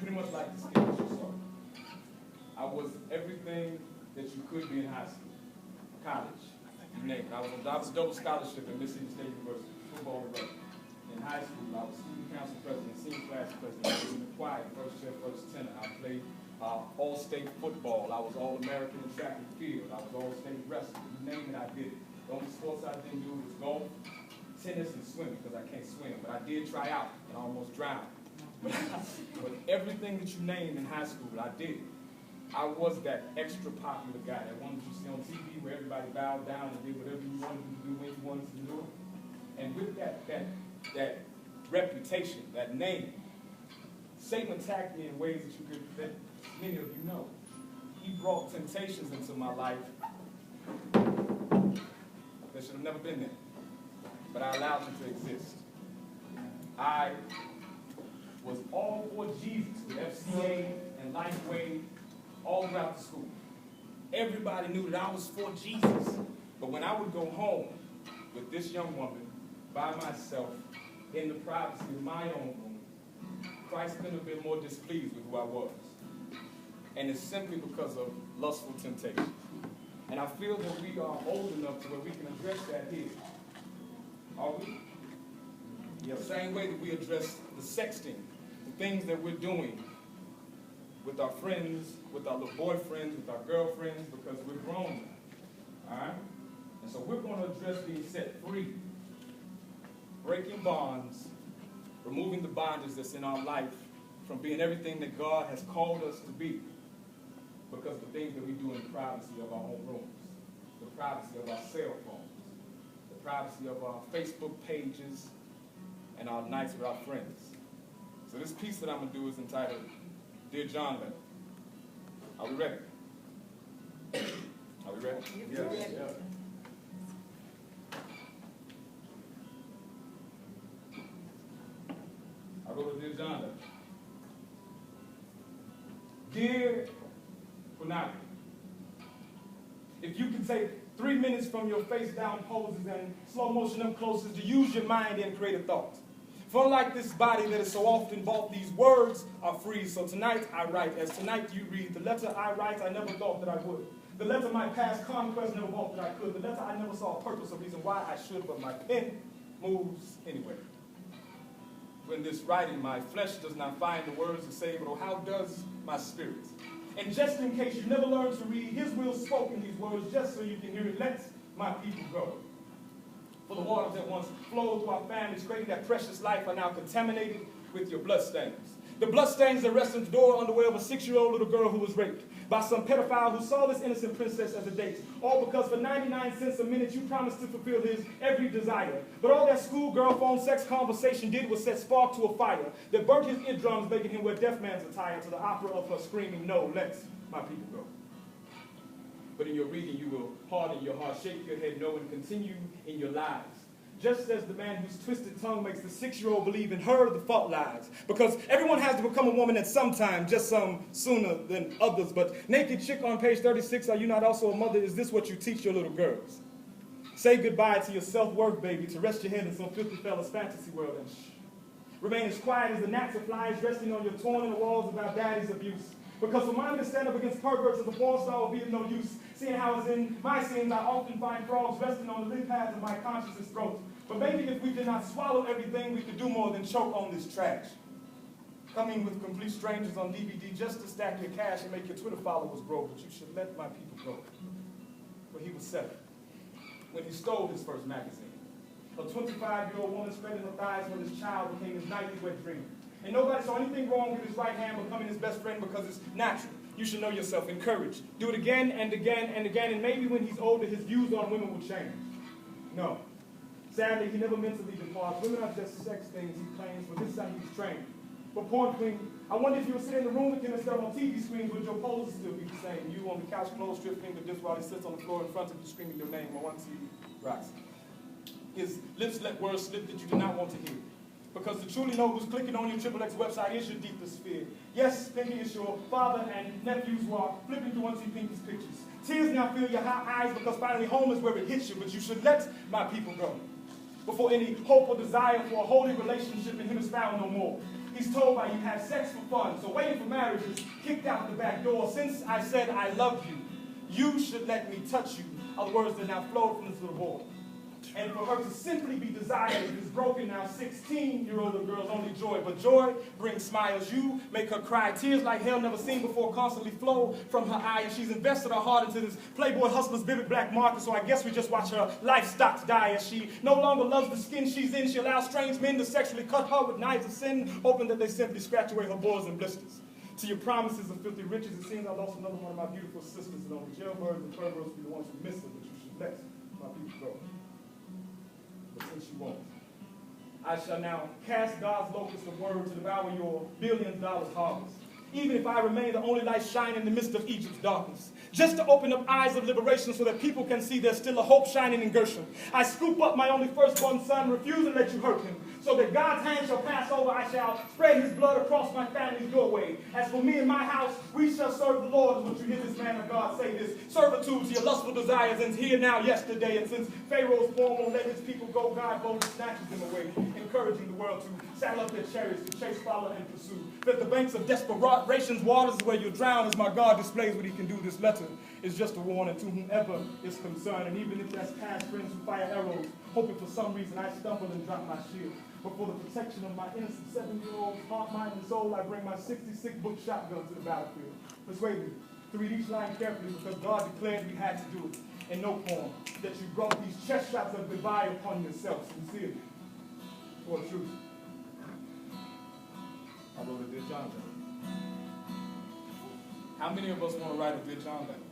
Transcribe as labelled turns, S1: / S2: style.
S1: pretty much like this kid that you saw. I was everything that you could be in high school, college, you name it. I was a double scholarship at Mississippi State University, football and rugby. In high school, I was student council president, senior class president, I was in the choir, first chair, first tenor. I played all-state football. I was all-American in track and field. I was all-state wrestling. You name it, I did it. The only sports I didn't do was golf, tennis, and swimming, because I can't swim. But I did try out and I almost drowned. But everything that you named in high school, I did it. I was that extra popular guy, that one that you see on TV where everybody bowed down and did whatever you wanted to do when you wanted to do it. And with that reputation, that name, Satan attacked me in ways that many of you know. He brought temptations into my life that should have never been there. But I allowed them to exist. I was all for Jesus with FCA and Lifeway all throughout the school. Everybody knew that I was for Jesus. But when I would go home with this young woman by myself in the privacy of my own room, Christ couldn't have been more displeased with who I was. And it's simply because of lustful temptation. And I feel that we are old enough to where we can address that here. Are we? Yeah. The same way that we address the sexting, the things that we're doing with our friends, with our little boyfriends, with our girlfriends, because we're grown now. All right? And so we're going to address being set free, breaking bonds, removing the bondage that's in our life from being everything that God has called us to be, because of the things that we do in the privacy of our own rooms, the privacy of our cell phones, the privacy of our Facebook pages, and our nights with our friends. So this piece that I'm going to do is entitled, Dear John Letter. Are we ready? Are we ready? Yes. Yeah. I wrote a Dear John letter. Dear Punani, if you can take 3 minutes from your face down poses and slow motion up closes to use your mind and create a thought. For unlike this body that is so often bought, these words are free. So tonight I write, as tonight you read. The letter I write, I never thought that I would. The letter my past conquest never thought that I could. The letter I never saw a purpose or reason why I should, but my pen moves anyway. When this writing, my flesh does not find the words to say, but oh, how does my spirit? And just in case you never learned to read, his will spoke in these words, just so you can hear it, let my people go. For the waters that once flowed through our families, creating that precious life, are now contaminated with your bloodstains. The bloodstains that rest in the door underwear of a 6-year-old little girl who was raped by some pedophile who saw this innocent princess as a date. All because for 99 cents a minute you promised to fulfill his every desire. But all that schoolgirl phone sex conversation did was set spark to a fire that burnt his eardrums, making him wear deaf man's attire to the opera of her screaming, no, let my people go. But in your reading you will harden your heart, shake your head no, and continue in your lives. Just as the man whose twisted tongue makes the 6-year-old believe in her, the fault lies. Because everyone has to become a woman at some time, just some sooner than others. But naked chick on page 36, are you not also a mother? Is this what you teach your little girls? Say goodbye to your self-worth, baby, to rest your head in some filthy fella's fantasy world and remain as quiet as the gnats or flies resting on your torn in the walls about daddy's abuse. Because for mine to stand up against perverts as a porn star will be of no use, seeing how as in my scenes I often find frogs resting on the lip pads of my conscious throat. But maybe if we did not swallow everything, we could do more than choke on this trash. Coming with complete strangers on DVD just to stack your cash and make your Twitter followers grow, but you should let my people go. For he was 7 when he stole his first magazine. A 25-year-old woman spreading her thighs when his child became his nightly wet dream. And nobody saw anything wrong with his right hand becoming his best friend because it's natural. You should know yourself, encourage. Do it again and again and again, and maybe when he's older, his views on women will change. No. Sadly, he never mentally departs. Women are just sex things, he claims, but this is how he's trained. But porn queen, I wonder if you would sit in the room with him instead of on TV screens, would your poses still be the same? You on the couch, clothes, strip finger dips while he sits on the floor in front of you screaming your name. I want to see you rise. His lips let words slip that you do not want to hear. Because to truly know who's clicking on your XXX website is your deepest fear. Yes, Pinky is your father and nephews who are flipping through Auntie Pinky's pictures. Tears now fill your hot eyes because finally home is where it hits you, but you should let my people go. Before any hope or desire for a holy relationship in him is found no more. He's told why you have sex for fun, so waiting for marriage is kicked out the back door. Since I said I love you, you should let me touch you, are the words that now flow from this little boy. And for her to simply be desired is broken now 16-year-old little girl's only joy. But joy brings smiles. You make her cry. Tears like hell never seen before constantly flow from her eye. And she's invested her heart into this Playboy hustler's vivid black market. So I guess we just watch her life stocks die as she no longer loves the skin she's in. She allows strange men to sexually cut her with knives of sin, hoping that they simply scratch away her boils and blisters. To your promises of filthy riches, it seems I lost another one of my beautiful sisters. And only jailbirds and perverts will be the ones who miss her, but you should let my people go. Since you won't, I shall now cast God's locust of word to devour your billion-dollar harvest. Even if I remain the only light shining in the midst of Egypt's darkness, just to open up eyes of liberation so that people can see there's still a hope shining in Gershom. I scoop up my only firstborn son, refuse to let you hurt him. So that God's hand shall pass over, I shall spread his blood across my family's doorway. As for me and my house, we shall serve the Lord, is what you hear this man of God say. This servitude to your lustful desires ends here, now, yesterday. And since Pharaoh's form won't let his people go, God boldly snatches them away, encouraging the world to saddle up their chariots, to chase, follow, and pursue. That the banks of desperation's waters is where you drown, as my God displays what he can do. This letter is just a warning to whomever is concerned. And even if that's past friends who fire arrows, hoping for some reason I stumble and drop my shield. But for the protection of my innocent 7-year-old heart, mind, and soul, I bring my 66-book shotgun to the battlefield. Persuade me to read each line carefully, because God declared we had to do it in no form. That you brought these chest shots of goodbye upon yourself, sincerely. Poetrusic. I wrote a Dear John letter. How many of us want to write a Dear John letter?